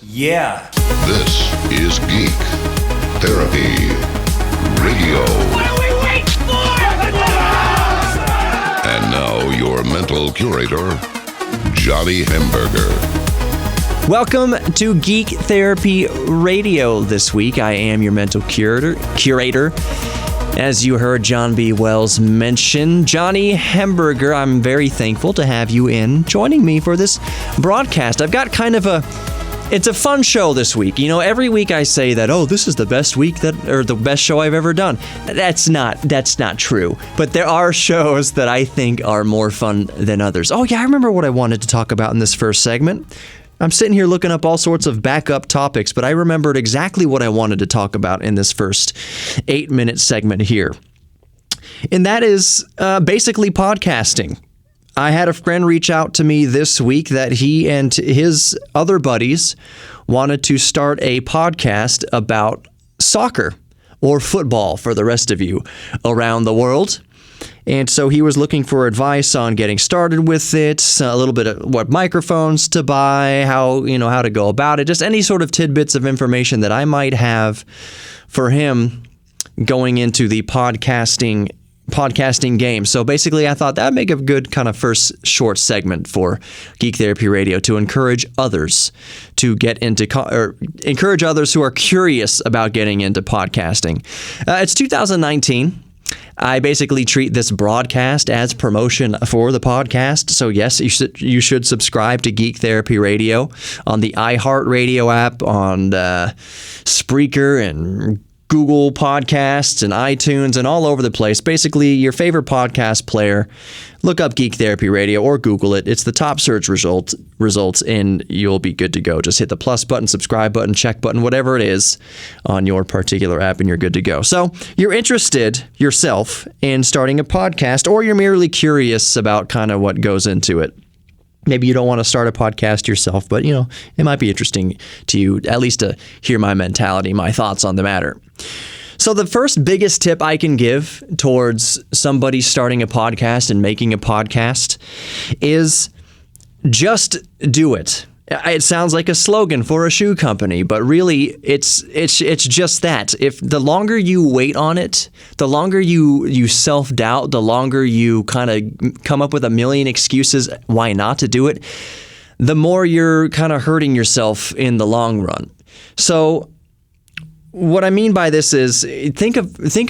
Yeah. This is Geek Therapy Radio. What are we waiting for? And now your mental curator, Johnny Hamburger. Welcome to Geek Therapy Radio this week. I am your mental curator. As you heard John B. Wells mention, Johnny Hamburger, I'm very thankful to have you joining me for this broadcast. I've got it's a fun show this week. You know, every week I say that, this is the best week or the best show I've ever done. That's not true. But there are shows that I think are more fun than others. Oh yeah, I remember what I wanted to talk about in this first segment. I'm sitting here looking up all sorts of backup topics, but I remembered exactly what I wanted to talk about in this first 8-minute segment here. And that is basically podcasting. I had a friend reach out to me this week that he and his other buddies wanted to start a podcast about soccer or football for the rest of you around the world. And so he was looking for advice on getting started with it, a little bit of what microphones to buy, how to go about it, just any sort of tidbits of information that I might have for him going into the podcasting game. So basically, I thought that'd make a good kind of first short segment for Geek Therapy Radio to encourage others to get into, or encourage others who are curious about getting into podcasting. It's 2019. I basically treat this broadcast as promotion for the podcast. So yes, you should subscribe to Geek Therapy Radio on the iHeartRadio app, on Spreaker and Google Podcasts and iTunes and all over the place. Basically, your favorite podcast player, look up Geek Therapy Radio or Google it. It's the top search results, and you'll be good to go. Just hit the plus button, subscribe button, check button, whatever it is on your particular app, and you're good to go. So you're interested yourself in starting a podcast, or you're merely curious about kind of what goes into it. Maybe you don't want to start a podcast yourself, but, it might be interesting to you, at least to hear my mentality, my thoughts on the matter. So the first biggest tip I can give towards somebody starting a podcast and making a podcast is just do it. It sounds like a slogan for a shoe company, but really it's just that. If the longer you wait on it, the longer you self-doubt, the longer you kind of come up with a million excuses why not to do it, the more you're kind of hurting yourself in the long run. So what I mean by this is think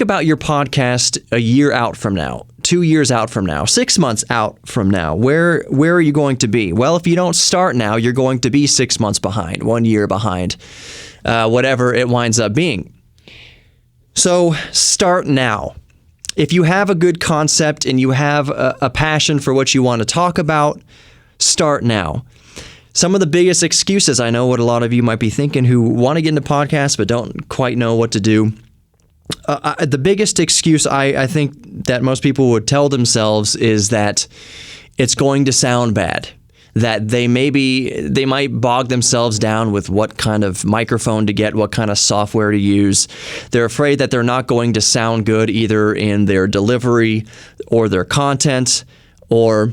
about your podcast a year out from now, 2 years out from now, 6 months out from now. Where are you going to be? Well, if you don't start now, you're going to be 6 months behind, 1 year behind, whatever it winds up being. So start now. If you have a good concept and you have a passion for what you want to talk about, start now. Some of the biggest excuses, I know what a lot of you might be thinking who want to get into podcasts but don't quite know what to do. The biggest excuse I think that most people would tell themselves is that it's going to sound bad, that they might bog themselves down with what kind of microphone to get, what kind of software to use. They're afraid that they're not going to sound good either in their delivery or their content, or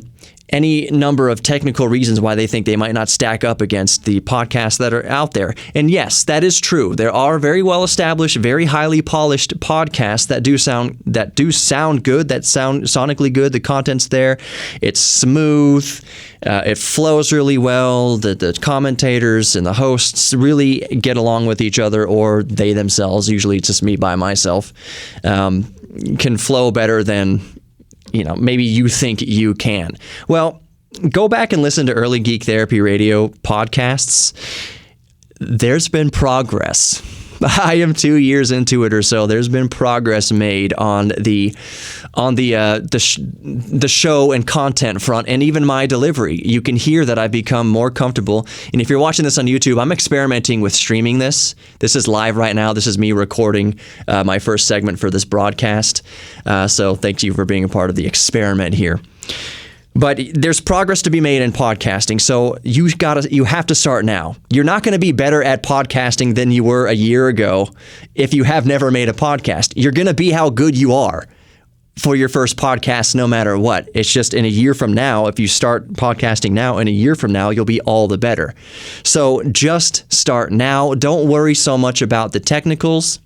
any number of technical reasons why they think they might not stack up against the podcasts that are out there. And yes, that is true. There are very well-established, very highly polished podcasts that do sound good, that sound sonically good. The content's there. It's smooth. It flows really well. The commentators and the hosts really get along with each other, or they themselves, usually it's just me by myself, can flow better than maybe you think you can. Well, go back and listen to early Geek Therapy Radio podcasts. There's been progress. I am 2 years into it or so. There's been progress made on the show and content front, and even my delivery. You can hear that I've become more comfortable. And if you're watching this on YouTube, I'm experimenting with streaming this. This is live right now. This is me recording my first segment for this broadcast. So thank you for being a part of the experiment here. But there's progress to be made in podcasting, so you have to start now. You're not going to be better at podcasting than you were a year ago if you have never made a podcast. You're going to be how good you are. for your first podcast no matter what. It's just in a year from now, if you start podcasting now, in a year from now, you'll be all the better. So just start now. Don't worry so much about the technicals.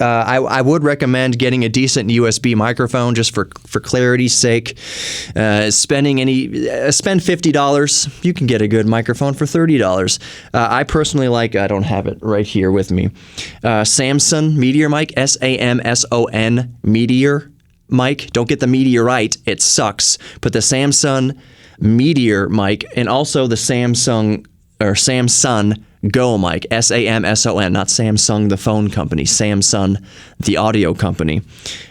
I would recommend getting a decent USB microphone just for clarity's sake. Spend $50. You can get a good microphone for $30. I personally I don't have it right here with me. Samson Meteor mic, Samson Meteor mic. Don't get the Meteorite, it sucks. But the Samsung Meteor mic, and also the Samsung Go mic, Samson, not Samsung the phone company, Samsung the audio company.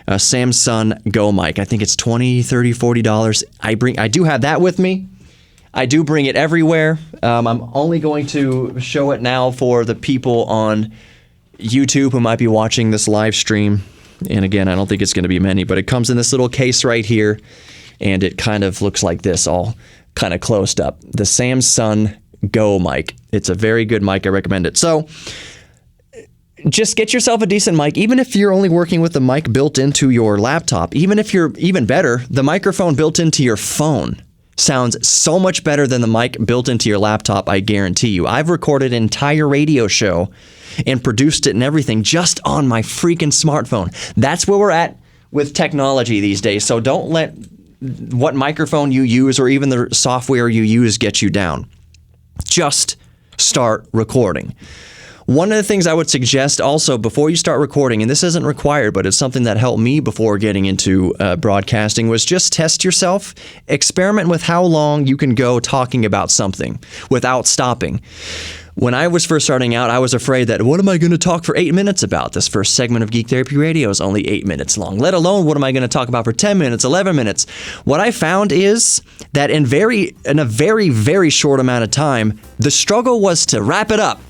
Samsung Go mic, I think it's $20, $30, $40. I do have that with me. I do bring it everywhere. I'm only going to show it now for the people on YouTube who might be watching this live stream. And again, I don't think it's going to be many, but it comes in this little case right here, and it kind of looks like this, all kind of closed up. The Samsung Go mic. It's a very good mic. I recommend it. So just get yourself a decent mic, even if you're only working with the mic built into your laptop. Even if you're even better, the microphone built into your phone sounds so much better than the mic built into your laptop, I guarantee you. I've recorded an entire radio show and produced it and everything just on my freaking smartphone. That's where we're at with technology these days. So don't let what microphone you use or even the software you use get you down. Just start recording. One of the things I would suggest also before you start recording, and this isn't required, but it's something that helped me before getting into broadcasting, was just test yourself. Experiment with how long you can go talking about something without stopping. When I was first starting out, I was afraid that, what am I going to talk for 8 minutes about? This first segment of Geek Therapy Radio is only 8 minutes long, let alone what am I going to talk about for 10 minutes, 11 minutes? What I found is that in a very, very short amount of time, the struggle was to wrap it up,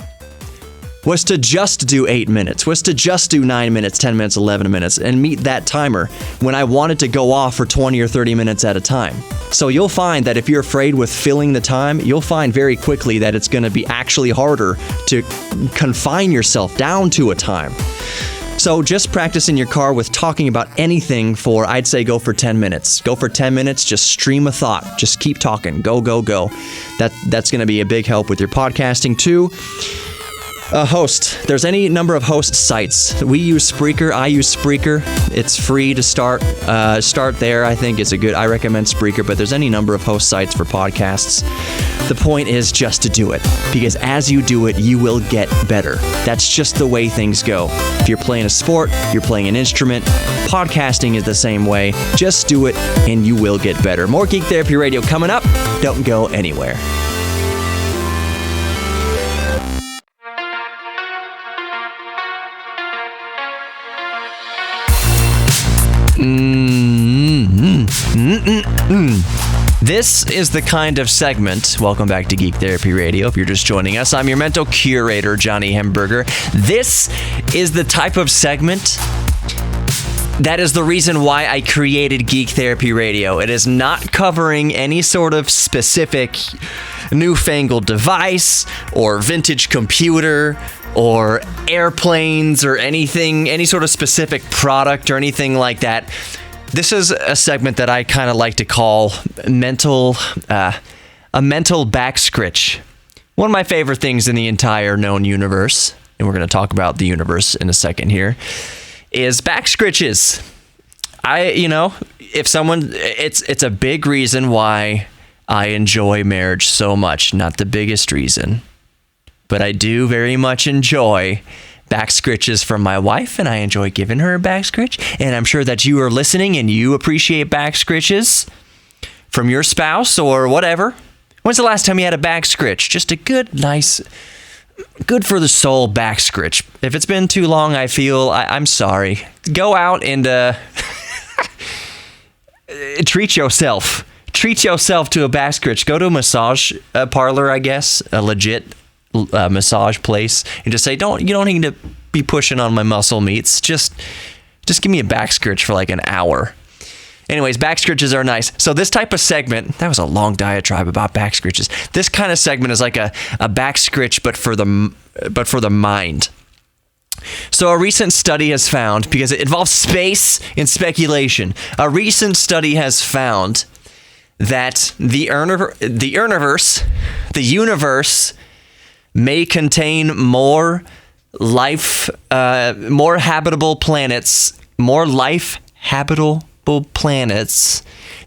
was to just do 8 minutes, was to just do 9 minutes, 10 minutes, 11 minutes, and meet that timer when I wanted to go off for 20 or 30 minutes at a time. So you'll find that if you're afraid with filling the time, you'll find very quickly that it's going to be actually harder to confine yourself down to a time. So just practice in your car with talking about anything for, I'd say, go for 10 minutes. Go for 10 minutes, just stream a thought. Just keep talking. Go, go, go. That's going to be a big help with your podcasting too. Host. There's any number of host sites. We use Spreaker. I use Spreaker. It's free to start. Start there. I think it's I recommend Spreaker, but there's any number of host sites for podcasts. The point is just to do it, because as you do it, you will get better. That's just the way things go. If you're playing a sport, you're playing an instrument, podcasting is the same way. Just do it and you will get better. More Geek Therapy Radio coming up. Don't go anywhere. This is the kind of segment. Welcome back to Geek Therapy Radio. If you're just joining us, I'm your mental curator, Johnny Hemberger. This is the type of segment that is the reason why I created Geek Therapy Radio. It is not covering any sort of specific newfangled device or vintage computer or airplanes or anything, any sort of specific product or anything like that. This is a segment that I kind of like to call a mental back scritch. One of my favorite things in the entire known universe, and we're going to talk about the universe in a second here, is back scritches. It's a big reason why I enjoy marriage so much. Not the biggest reason, but I do very much enjoy back scritches from my wife, and I enjoy giving her a back scritch. And I'm sure that you are listening and you appreciate back scritches from your spouse or whatever. When's the last time you had a back scritch? Just a good, nice, good for the soul back scritch. If it's been too long, I'm sorry. Go out and treat yourself. Treat yourself to a back scritch. Go to a massage parlor, I guess, a legit massage place, and just say, you don't need to be pushing on my muscle meats. Just give me a back scritch for like an hour. Anyways, back scritches are nice. So this type of segment, that was a long diatribe about back scritches. This kind of segment is like a back scritch, but for the mind. So a recent study has found, because it involves space and speculation, a recent study has found that the universe may contain more habitable planets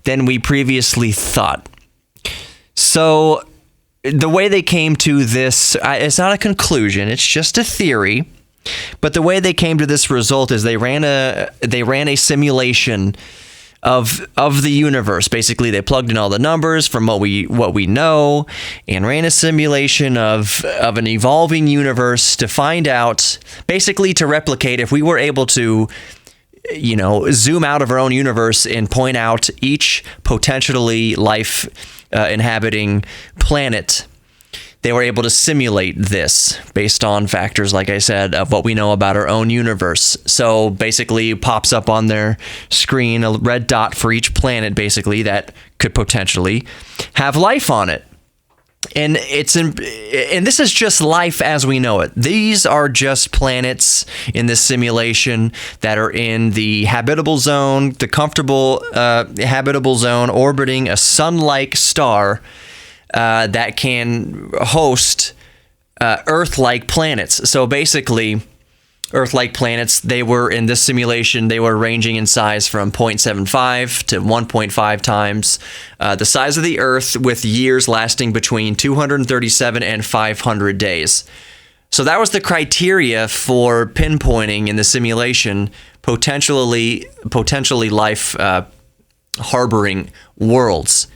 than we previously thought. So the way they came to this, it's not a conclusion, it's just a theory. But the way they came to this result is they ran a simulation of the universe. Basically, they plugged in all the numbers from what we know and ran a simulation of an evolving universe to find out, basically to replicate if we were able to, zoom out of our own universe and point out each potentially life inhabiting planet. They were able to simulate this based on factors, like I said, of what we know about our own universe. So basically, pops up on their screen a red dot for each planet, basically, that could potentially have life on it. And this is just life as we know it. These are just planets in this simulation that are in the habitable zone, the comfortable habitable zone, orbiting a sun-like star that can host Earth-like planets. So basically, Earth-like planets, they were in this simulation, they were ranging in size from 0.75 to 1.5 times the size of the Earth, with years lasting between 237 and 500 days. So that was the criteria for pinpointing in the simulation potentially life harboring worlds.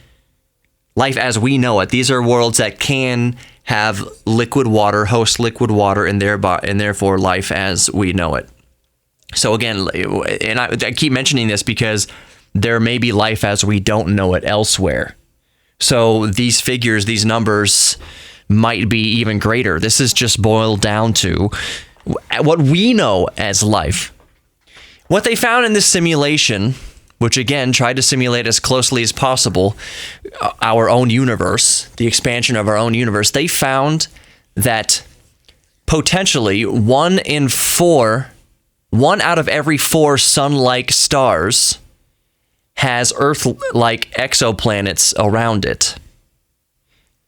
Life as we know it. These are worlds that can have liquid water, host liquid water, and therefore life as we know it. So again, and I keep mentioning this because there may be life as we don't know it elsewhere. So these figures, these numbers might be even greater. This is just boiled down to what we know as life. What they found in this simulation, which again tried to simulate as closely as possible our own universe, the expansion of our own universe, they found that potentially one out of every 4 sun-like stars has Earth-like exoplanets around it.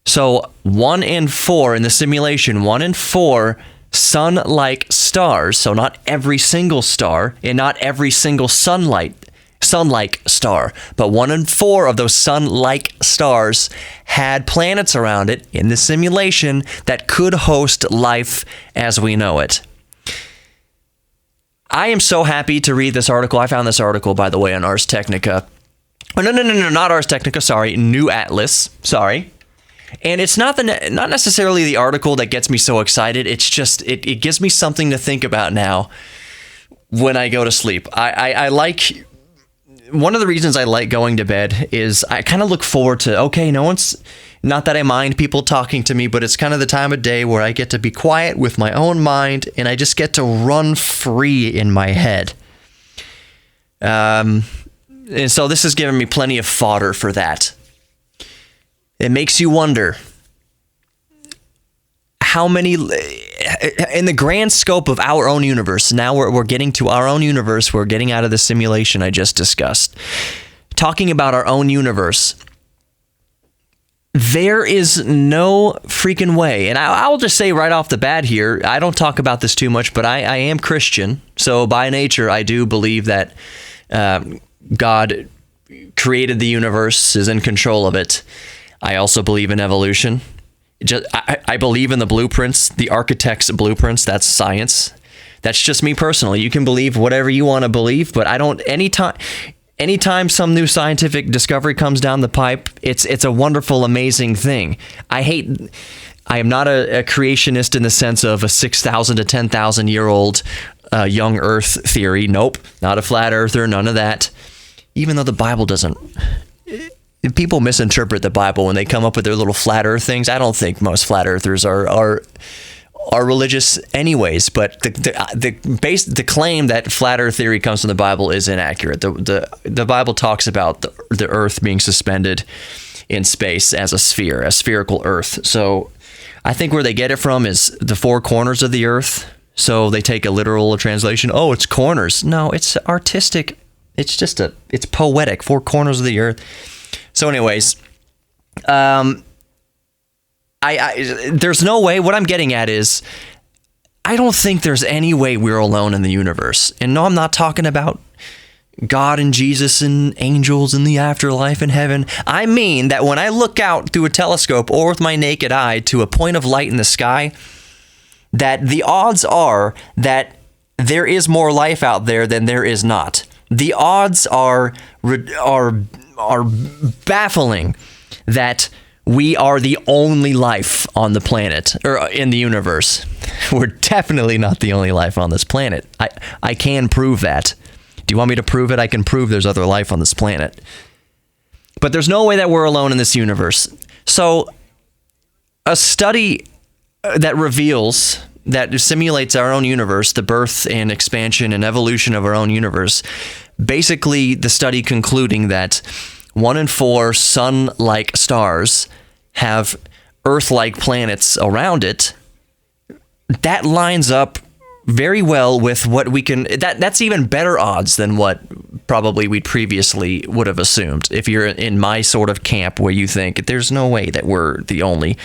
So 1 in 4 in the simulation, 1 in 4 sun-like stars, so not every single star and not every single sun-like star, but 1 in 4 of those sun-like stars had planets around it in the simulation that could host life as we know it. I am so happy to read this article. I found this article, by the way, on Ars Technica. Oh, no, not Ars Technica, sorry, New Atlas, sorry. And it's not necessarily the article that gets me so excited. It's just, it gives me something to think about now when I go to sleep. I like... One of the reasons I like going to bed is I kind of look forward to, okay, not that I mind people talking to me, but it's kind of the time of day where I get to be quiet with my own mind and I just get to run free in my head. And so this has given me plenty of fodder for that. It makes you wonder how many, in the grand scope of our own universe, now we're getting to our own universe, we're getting out of the simulation I just discussed. Talking about our own universe, there is no freaking way, and I'll just say right off the bat here, I don't talk about this too much, but I am Christian, so by nature I do believe that God created the universe, is in control of it. I also believe in evolution. I believe in the blueprints, the architect's blueprints. That's science. That's just me personally. You can believe whatever you want to believe, but I don't. Anytime some new scientific discovery comes down the pipe, it's a wonderful, amazing thing. I am not a creationist in the sense of a 6,000 to 10,000 year old young Earth theory. Nope, not a flat earther. None of that. Even though the Bible doesn't. People misinterpret the Bible when they come up with their little flat earth things. I don't think most flat earthers are religious anyways, but the claim that flat earth theory comes from the Bible is inaccurate. The Bible talks about the earth being suspended in space as a sphere, a spherical earth. So I think where they get it from is the 4 corners of the earth. So they take a literal translation. Oh, it's corners. No, it's artistic. It's just it's poetic. 4 corners of the earth. So anyways, there's no way. What I'm getting at is, I don't think there's any way we're alone in the universe. And no, I'm not talking about God and Jesus and angels and the afterlife and heaven. I mean that when I look out through a telescope or with my naked eye to a point of light in the sky, that the odds are that there is more life out there than there is not. The odds are baffling that we are the only life on the planet, or in the universe. We're definitely not the only life on this planet. I can prove that. Do you want me to prove it? I can prove there's other life on this planet. But there's no way that we're alone in this universe. So a study that simulates our own universe, the birth and expansion and evolution of our own universe, basically the study concluding that 1 in 4 sun-like stars have Earth-like planets around it, that lines up very well with what we can. That's even better odds than what probably we previously would have assumed. If you're in my sort of camp where you think there's no way that we're the only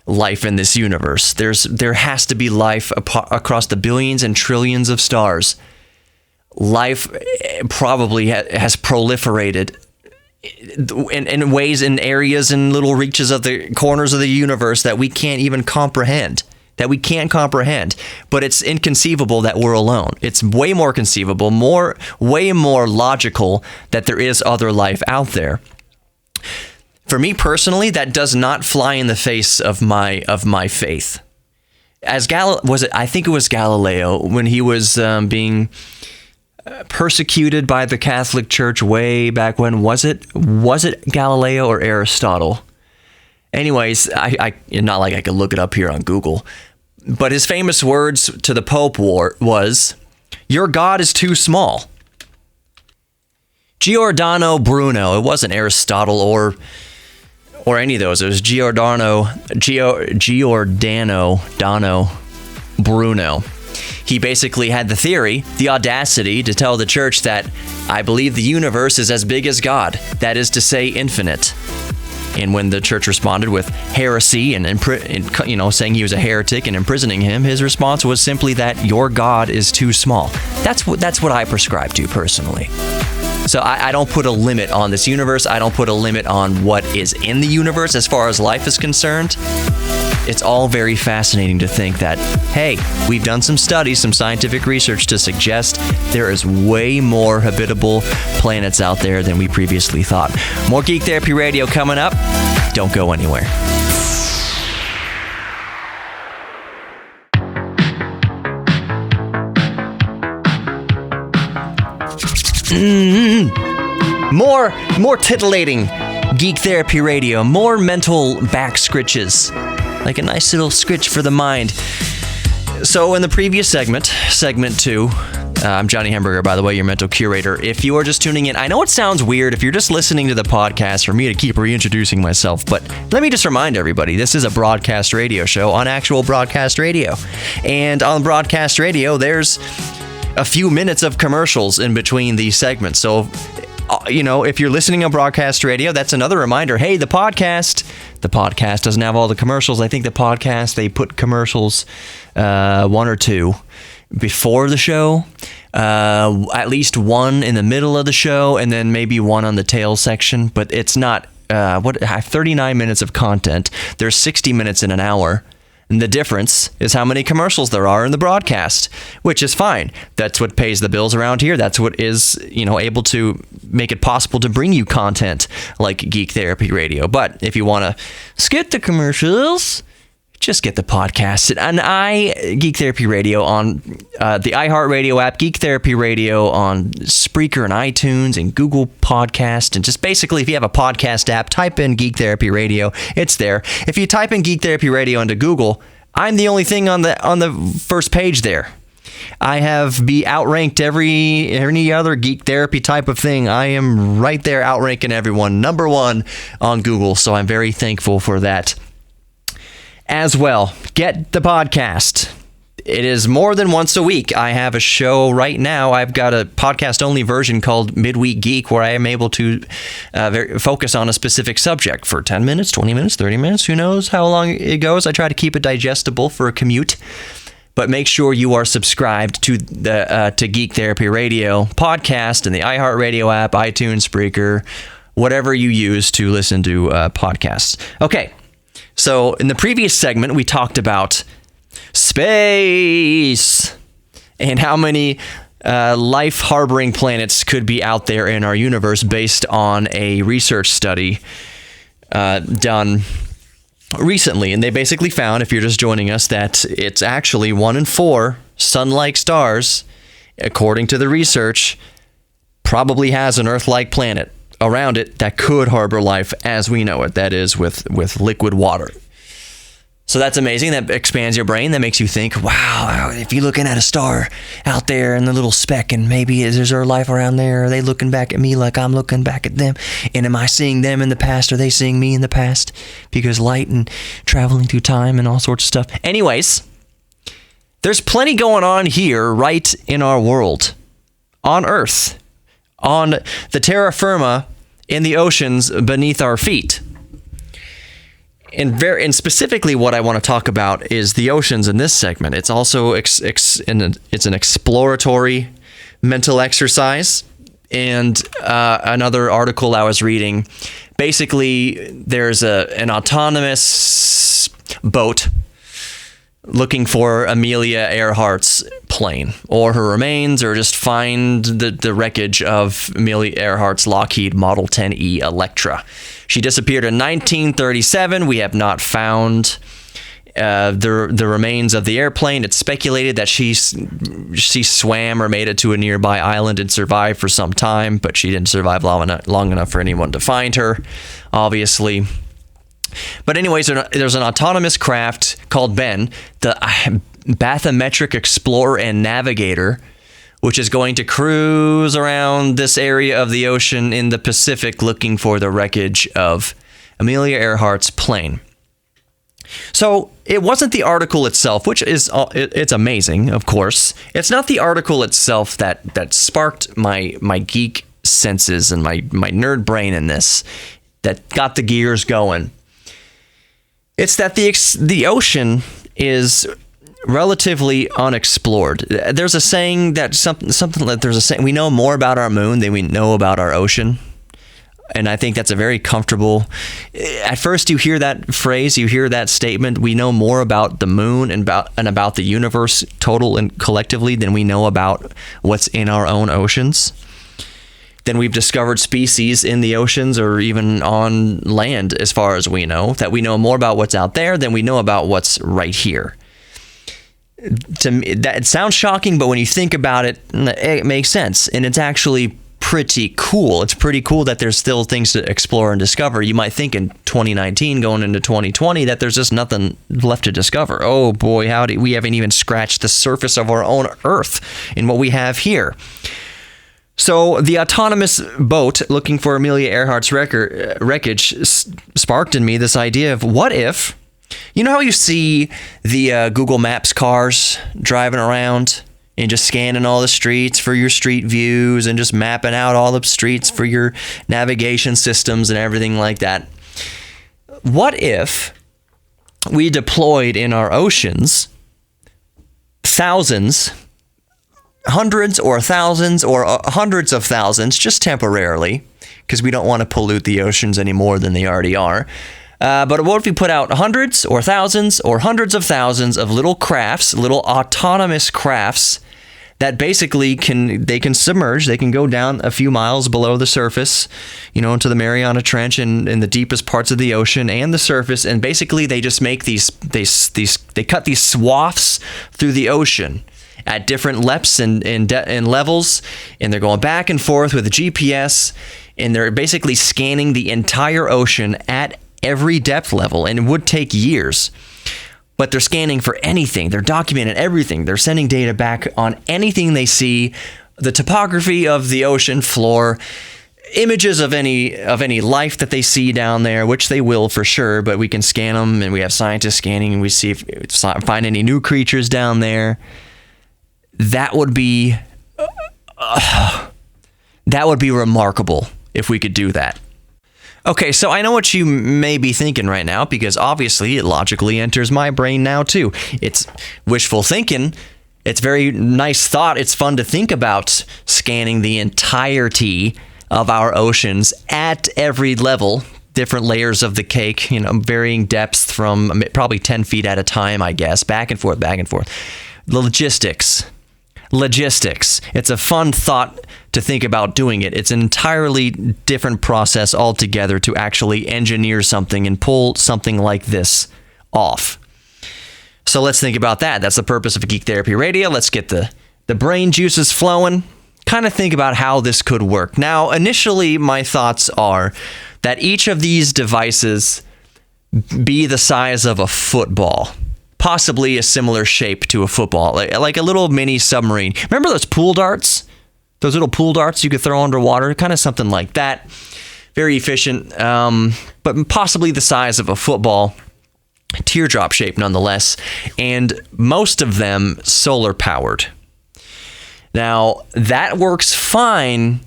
life in this universe, there has to be life across the billions and trillions of stars. Life probably has proliferated in ways, in areas, and little reaches of the corners of the universe that we can't even comprehend. But it's inconceivable that we're alone. It's way more conceivable, way more logical that there is other life out there. For me personally, that does not fly in the face of my faith. As I think it was Galileo, when he was being persecuted by the Catholic Church way back when. Was it Galileo or Aristotle? Anyways, I not like I could look it up here on Google, but his famous words to the Pope was, "Your God is too small." Giordano Bruno. It wasn't Aristotle or any of those. It was Giordano Bruno. He basically had the audacity to tell the church that, "I believe the universe is as big as God, that is to say, infinite." And when the church responded with heresy and saying he was a heretic and imprisoning him, his response was simply that your God is too small. That's what I prescribe to personally. So I don't put a limit on this universe. I don't put a limit on what is in the universe as far as life is concerned. It's all very fascinating to think that, hey, we've done some studies, some scientific research to suggest there is way more habitable planets out there than we previously thought. More Geek Therapy Radio coming up. Don't go anywhere. More titillating Geek Therapy Radio, more mental back scritches, like a nice little scritch for the mind. So in the previous segment 2, I'm Johnny Hamburger, by the way, your mental curator. If you are just tuning in, I know it sounds weird if you're just listening to the podcast for me to keep reintroducing myself, but let me just remind everybody, this is a broadcast radio show on actual broadcast radio. And on broadcast radio, there's a few minutes of commercials in between these segments. So, if you're listening on broadcast radio, that's another reminder. Hey, the podcast doesn't have all the commercials. I think the podcast, they put commercials, 1 or 2 before the show, at least 1 in the middle of the show, and then maybe 1 on the tail section. But it's not 39 minutes of content. There's 60 minutes in an hour. And the difference is how many commercials there are in the broadcast, which is fine. That's what pays the bills around here. That's what is, able to make it possible to bring you content like Geek Therapy Radio. But if you want to skip the commercials, just get the podcast. And Geek Therapy Radio on the iHeartRadio app, Geek Therapy Radio on Spreaker and iTunes and Google Podcast. And just basically, if you have a podcast app, type in Geek Therapy Radio. It's there. If you type in Geek Therapy Radio into Google, I'm the only thing on the first page there. I have outranked any other geek therapy type of thing. I am right there outranking everyone, number 1 on Google. So I'm very thankful for that. As well, get the podcast. it is more than once a week. I have a show right now. I've got a podcast-only version called Midweek Geek where I am able to focus on a specific subject for 10 minutes, 20 minutes, 30 minutes. Who knows how long it goes? I try to keep it digestible for a commute. But make sure you are subscribed to the Geek Therapy Radio podcast and the iHeartRadio app, iTunes, Spreaker, whatever you use to listen to podcasts. Okay, so in the previous segment, we talked about space and how many life-harboring planets could be out there in our universe based on a research study done recently. And they basically found, if you're just joining us, that it's actually 1 in 4 sun-like stars, according to the research, probably has an Earth-like planet around it that could harbor life as we know it, that is, with liquid water. So that's amazing. That expands your brain. That makes you think, wow, if you're looking at a star out there and the little speck, and maybe is there life around there? Are they looking back at me like I'm looking back at them? And am I seeing them in the past? Are they seeing me in the past? Because light and traveling through time and all sorts of stuff. Anyways, there's plenty going on here right in our world, on Earth, on the terra firma, in the oceans beneath our feet. And specifically what I want to talk about is the oceans in this segment. It's also it's an exploratory mental exercise. And another article I was reading, basically there's an autonomous boat looking for Amelia Earhart's plane or her remains, or just find the wreckage of Amelia Earhart's Lockheed Model 10E Electra. She disappeared in 1937. We have not found the remains of the airplane. It's speculated that she swam or made it to a nearby island and survived for some time, but she didn't survive long enough for anyone to find her, obviously. But anyways, there's an autonomous craft called Ben, the Bathymetric Explorer and Navigator, which is going to cruise around this area of the ocean in the Pacific looking for the wreckage of Amelia Earhart's plane. So it wasn't the article itself, which is it's amazing, of course. It's not the article itself that sparked my geek senses and my nerd brain in this, that got the gears going. It's that the ocean is relatively unexplored. There's a saying that we know more about our moon than we know about our ocean. And I think that's a very comfortable. At first, you hear that phrase, you hear that statement. We know more about the moon and about the universe total and collectively than we know about what's in our own oceans. Then we've discovered species in the oceans or even on land, as far as we know, that we know more about what's out there than we know about what's right here. To me, that it sounds shocking, but when you think about it, it makes sense, and it's actually pretty cool. It's pretty cool that there's still things to explore and discover. You might think in 2019 going into 2020 that there's just nothing left to discover. Oh boy, howdy, we haven't even scratched the surface of our own Earth in what we have here. So the autonomous boat looking for Amelia Earhart's wreckage sparked in me this idea of, what if, you know how you see the Google Maps cars driving around and just scanning all the streets for your street views and just mapping out all the streets for your navigation systems and everything like that? What if we deployed in our oceans hundreds or thousands or hundreds of thousands, just temporarily, because we don't want to pollute the oceans any more than they already are. But what if we put out hundreds or thousands or hundreds of thousands of little crafts, little autonomous crafts that basically can submerge, they can go down a few miles below the surface, into the Mariana Trench and in the deepest parts of the ocean and the surface, and basically they just make they cut these swaths through the ocean at different depths and levels, and they're going back and forth with a GPS, and they're basically scanning the entire ocean at every depth level, and it would take years. But they're scanning for anything. They're documenting everything. They're sending data back on anything they see, the topography of the ocean floor, images of any life that they see down there, which they will for sure, but we can scan them, and we have scientists scanning, and we see if find any new creatures down there. That would be remarkable if we could do that. Okay, so I know what you may be thinking right now, because obviously it logically enters my brain now too. It's wishful thinking. It's very nice thought. It's fun to think about scanning the entirety of our oceans at every level, different layers of the cake, varying depths from probably 10 feet at a time, I guess, back and forth. Logistics. It's a fun thought to think about doing it. It's an entirely different process altogether to actually engineer something and pull something like this off. So let's think about that. That's the purpose of Geek Therapy Radio. Let's get the brain juices flowing. Kind of think about how this could work. Now, initially, my thoughts are that each of these devices be the size of a football. Possibly a similar shape to a football, like a little mini submarine. Remember those pool darts? Those little pool darts you could throw underwater? Kind of something like that. Very efficient, but possibly the size of a football. Teardrop shape nonetheless. And most of them solar powered. Now, that works fine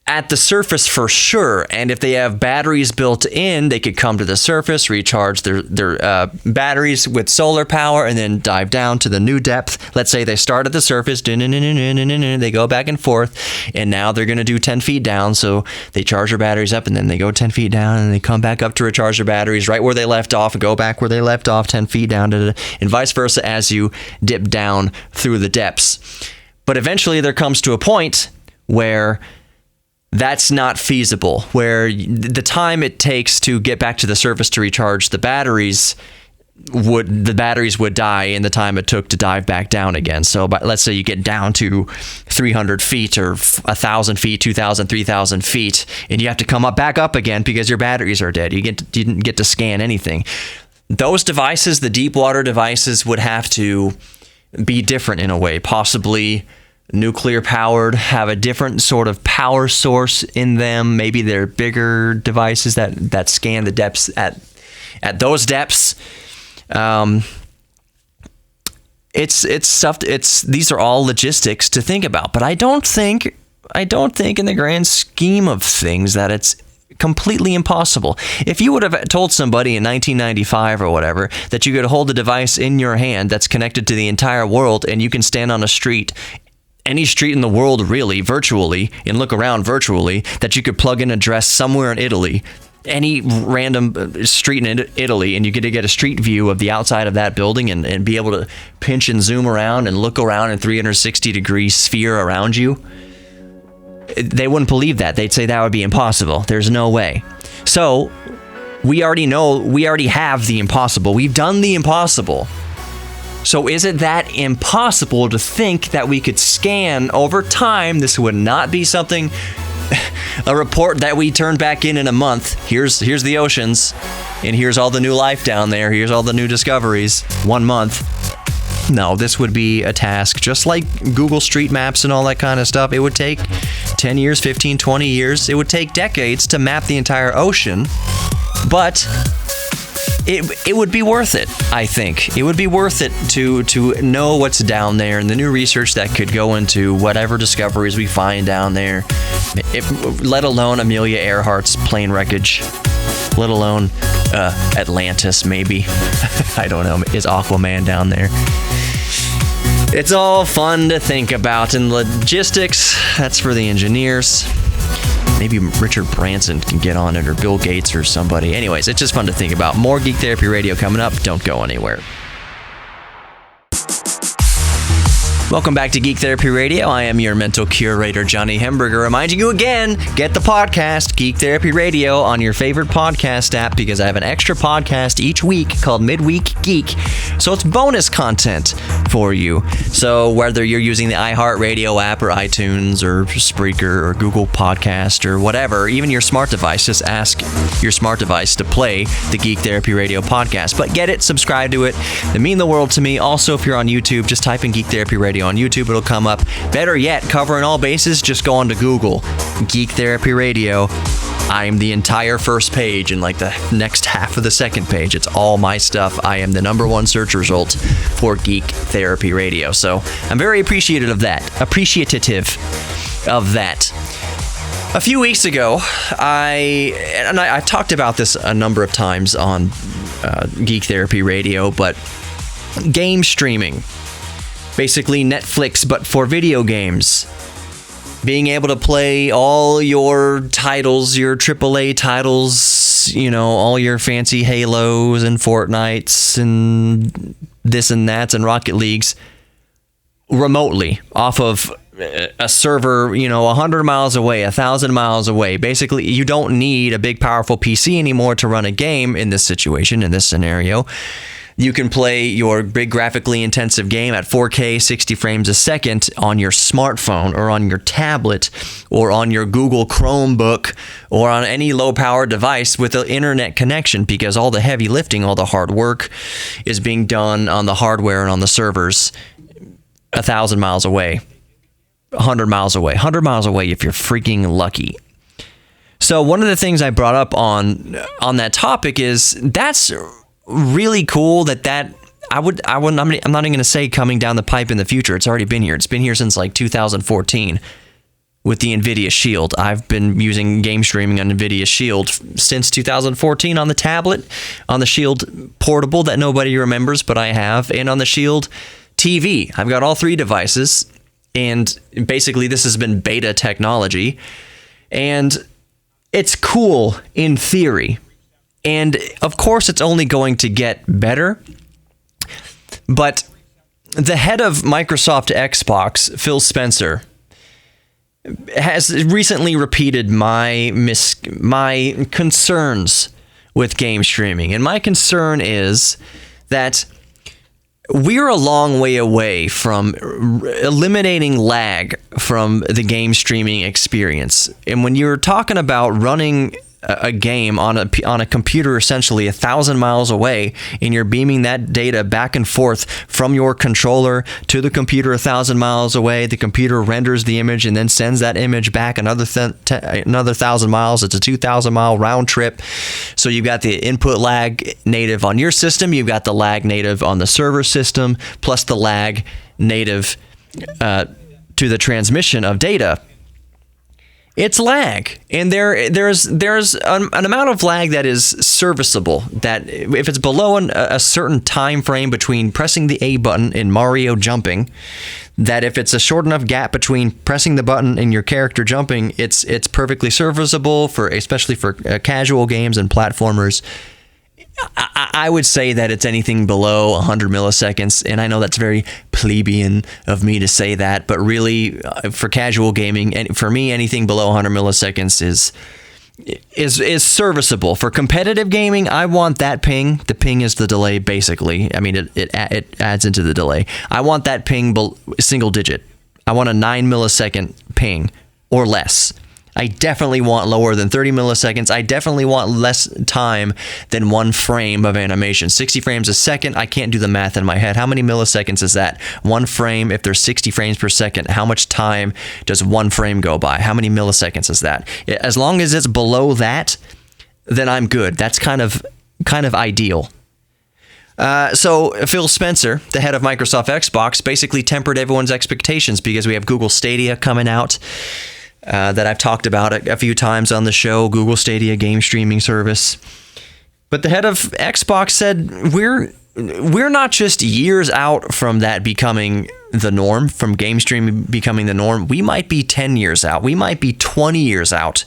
at the surface for sure, and if they have batteries built in, they could come to the surface, recharge their batteries with solar power, and then dive down to the new depth. Let's say they start at the surface, they go back and forth, and now they're going to do 10 feet down, so they charge their batteries up, and then they go 10 feet down, and they come back up to recharge their batteries right where they left off, and go back where they left off 10 feet down, and vice versa as you dip down through the depths. But eventually there comes to a point where that's not feasible, where the time it takes to get back to the surface to recharge the batteries would die in the time it took to dive back down again. So let's say you get down to 300 feet or 1,000 feet, 2,000, 3,000 feet, and you have to come back up again because your batteries are dead. You didn't get to scan anything. Those devices, the deep water devices, would have to be different in a way, possibly nuclear powered, have a different sort of power source in them. Maybe they're bigger devices that scan the depths at those depths. It's stuff. These are all logistics to think about, but I don't think in the grand scheme of things that it's completely impossible. If you would have told somebody in 1995 or whatever that you could hold a device in your hand that's connected to the entire world, and you can stand on a street, any street in the world really, virtually, and look around virtually, that you could plug in an address somewhere in Italy, any random street in Italy, and you get to get a street view of the outside of that building and be able to pinch and zoom around and look around in 360-degree sphere around you, they wouldn't believe that. They'd say that would be impossible. There's no way. So we already have the impossible. We've done the impossible. So is it that impossible to think that we could scan over time? This would not be something, a report that we turn back in a month. Here's the oceans, and here's all the new life down there. Here's all the new discoveries. 1 month. No, this would be a task just like Google Street Maps and all that kind of stuff. It would take 10 years, 15, 20 years. It would take decades to map the entire ocean, but it would be worth it, I think. It would be worth it to know what's down there and the new research that could go into whatever discoveries we find down there, let alone Amelia Earhart's plane wreckage, let alone Atlantis, maybe. I don't know. Is Aquaman down there? It's all fun to think about. And logistics, that's for the engineers. Maybe Richard Branson can get on it, or Bill Gates or somebody. Anyways, it's just fun to think about. More Geek Therapy Radio coming up. Don't go anywhere. Welcome back to Geek Therapy Radio. I am your mental curator, Johnny Hemberger, reminding you again, get the podcast, Geek Therapy Radio, on your favorite podcast app, because I have an extra podcast each week called Midweek Geek. So it's bonus content for you. So whether you're using the iHeartRadio app or iTunes or Spreaker or Google Podcast or whatever, even your smart device, just ask your smart device to play the Geek Therapy Radio podcast. But get it, subscribe to it. They mean the world to me. Also, if you're on YouTube, just type in Geek Therapy Radio on YouTube. It'll come up. Better yet, covering all bases, just go on to Google. Geek Therapy Radio. I'm the entire first page and like the next half of the second page. It's all my stuff. I am the number one search result for Geek Therapy Radio. So I'm very appreciative of that. A few weeks ago, I talked about this a number of times on Geek Therapy Radio, but game streaming, basically Netflix, but for video games. Being able to play all your titles, your AAA titles, all your fancy Halos and Fortnites and this and that and Rocket Leagues remotely off of a server, 100 miles away, 1,000 miles away. Basically, you don't need a big, powerful PC anymore to run a game in this situation, in this scenario. You can play your big graphically intensive game at 4K 60 frames a second on your smartphone or on your tablet or on your Google Chromebook or on any low-power device with an internet connection, because all the heavy lifting, all the hard work is being done on the hardware and on the servers 1,000 miles away, 100 miles away if you're freaking lucky. So one of the things I brought up on that topic is that's really cool that I'm not even going to say coming down the pipe in the future. It's already been here. It's been here since like 2014 with the NVIDIA Shield. I've been using game streaming on NVIDIA Shield since 2014 on the tablet, on the Shield Portable that nobody remembers, but I have, and on the Shield TV. I've got all three devices, and basically this has been beta technology, and it's cool in theory. And of course, it's only going to get better. But the head of Microsoft Xbox, Phil Spencer, has recently repeated my concerns with game streaming. And my concern is that we're a long way away from eliminating lag from the game streaming experience. And when you're talking about running a game on a computer essentially 1,000 miles away, and you're beaming that data back and forth from your controller to the computer 1,000 miles away, the computer renders the image and then sends that image back another 1,000 miles. It's a 2,000 mile round trip. So you've got the input lag native on your system, you've got the lag native on the server system, plus the lag native to the transmission of data. It's lag, and there's an amount of lag that is serviceable, that if it's below a certain time frame between pressing the A button in Mario jumping, that if it's a short enough gap between pressing the button and your character jumping, it's perfectly serviceable, especially for casual games and platformers. I would say that it's anything below 100 milliseconds, and I know that's very plebeian of me to say that, but really, for casual gaming, and for me, anything below 100 milliseconds is serviceable. For competitive gaming, I want that ping. The ping is the delay, basically. I mean, it adds into the delay. I want that ping single digit. I want a 9 millisecond ping or less. I definitely want lower than 30 milliseconds. I definitely want less time than 1 frame of animation. 60 frames a second, I can't do the math in my head. How many milliseconds is that? 1 frame, if there's 60 frames per second, how much time does 1 frame go by? How many milliseconds is that? As long as it's below that, then I'm good. That's kind of ideal. So Phil Spencer, the head of Microsoft Xbox, basically tempered everyone's expectations because we have Google Stadia coming out. That I've talked about a few times on the show, Google Stadia game streaming service. But the head of Xbox said, we're not just years out from that becoming the norm, from game streaming becoming the norm. We might be 10 years out. We might be 20 years out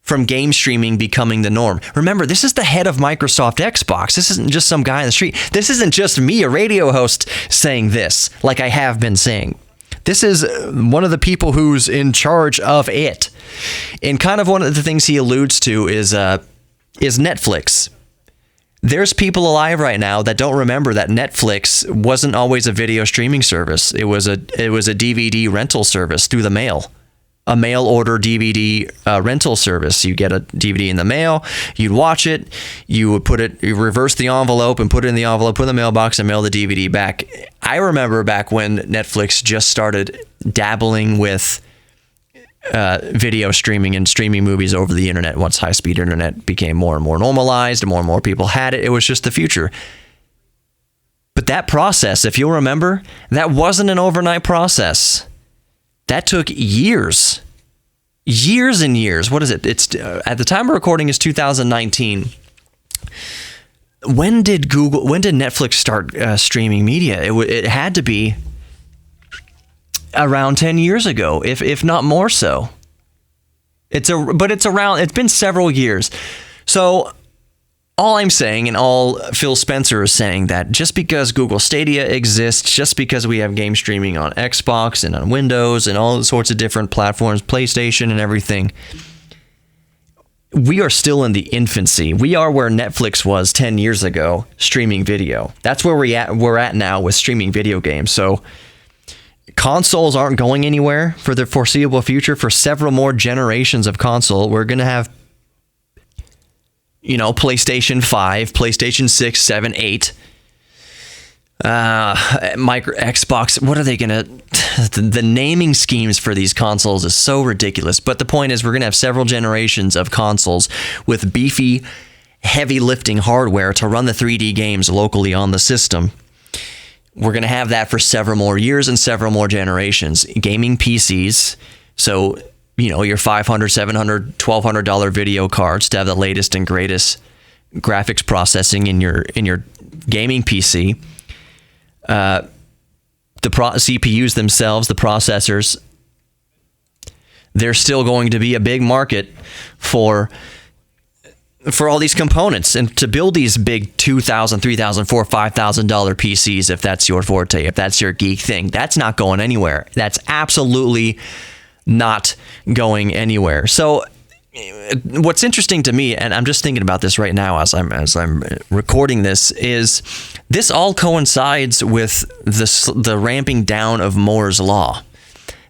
from game streaming becoming the norm. Remember, this is the head of Microsoft Xbox. This isn't just some guy in the street. This isn't just me, a radio host, saying this, like I have been saying. This is one of the people who's in charge of it. And kind of one of the things he alludes to is Netflix. There's people alive right now that don't remember that Netflix wasn't always a video streaming service. It was a DVD rental service through the mail. A mail order DVD rental service. You get a DVD in the mail, you'd watch it, you reverse the envelope and put it in the envelope, put it in the mailbox and mail the DVD back. I remember back when Netflix just started dabbling with video streaming and streaming movies over the internet. Once high-speed internet became more and more normalized and more people had it, it was just the future. But that process, if you'll remember, that wasn't an overnight process. That took years and years. What is it? It's at the time of recording is 2019. When did Netflix start streaming media? It had to be around 10 years ago, if not more so. It's been several years. So all I'm saying, and all Phil Spencer is saying, that just because Google Stadia exists, just because we have game streaming on Xbox and on Windows and all sorts of different platforms, PlayStation and everything, we are still in the infancy. We are where Netflix was 10 years ago, streaming video. That's where we're at now with streaming video games. So consoles aren't going anywhere for the foreseeable future. For several more generations of console, we're going to have PlayStation 5, PlayStation 6, 7, 8, Xbox. What are they going to... The naming schemes for these consoles is so ridiculous. But the point is, we're going to have several generations of consoles with beefy, heavy lifting hardware to run the 3D games locally on the system. We're going to have that for several more years and several more generations. Gaming PCs, so your $500, $700, $1,200 video cards to have the latest and greatest graphics processing in your gaming PC. The CPUs themselves, the processors, there's still going to be a big market for all these components, and to build these big $2,000, $3,000, $4,000, $5,000 PCs, if that's your forte, if that's your geek thing, that's not going anywhere. That's absolutely not going anywhere. So what's interesting to me, and I'm just thinking about this right now as I'm recording this, is this all coincides with the ramping down of Moore's law.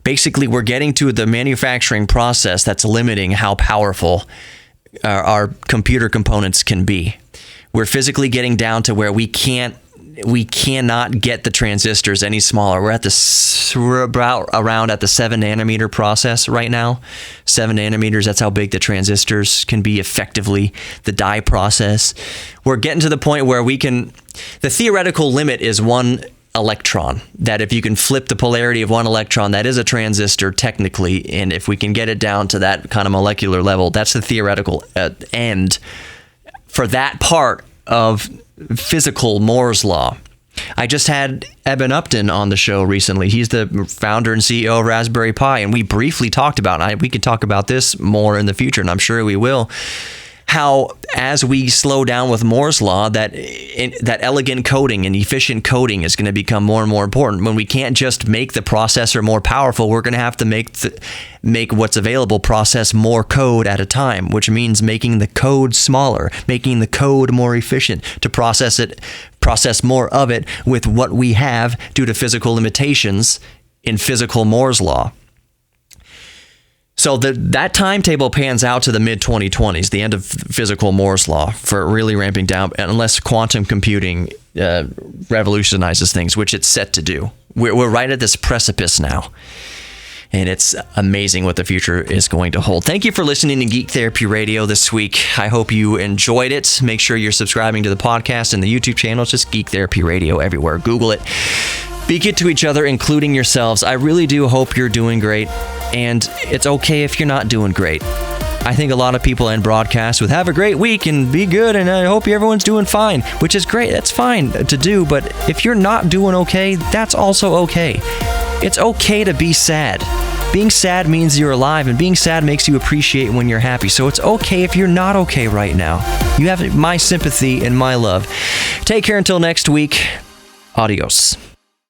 Basically, we're getting to the manufacturing process that's limiting how powerful our computer components can be. We're physically getting down to where we cannot get the transistors any smaller. We're around at the 7 nanometer process right now. 7 nanometers, that's how big the transistors can be effectively, the die process. We're getting to the point where the theoretical limit is 1 electron, that if you can flip the polarity of 1 electron, that is a transistor technically, and if we can get it down to that kind of molecular level, that's the theoretical end for that part of physical Moore's law. I just had Eben Upton on the show recently. He's the founder and CEO of Raspberry Pi, and we briefly talked about, we could talk about this more in the future, and I'm sure we will, how as we slow down with Moore's law, that elegant coding and efficient coding is going to become more and more important. When we can't just make the processor more powerful, we're going to have to make what's available process more code at a time, which means making the code smaller, making the code more efficient to process more of it with what we have due to physical limitations in physical Moore's law. So that timetable pans out to the mid-2020s, the end of physical Moore's law, for really ramping down, unless quantum computing revolutionizes things, which it's set to do. We're right at this precipice now, and it's amazing what the future is going to hold. Thank you for listening to Geek Therapy Radio this week. I hope you enjoyed it. Make sure you're subscribing to the podcast and the YouTube channel. It's just Geek Therapy Radio everywhere. Google it. Be good to each other, including yourselves. I really do hope you're doing great, and it's okay if you're not doing great. I think a lot of people in broadcast would have a great week and be good, and I hope everyone's doing fine, which is great. That's fine to do, but if you're not doing okay, that's also okay. It's okay to be sad. Being sad means you're alive, and being sad makes you appreciate when you're happy. So it's okay if you're not okay right now. You have my sympathy and my love. Take care until next week. Adios.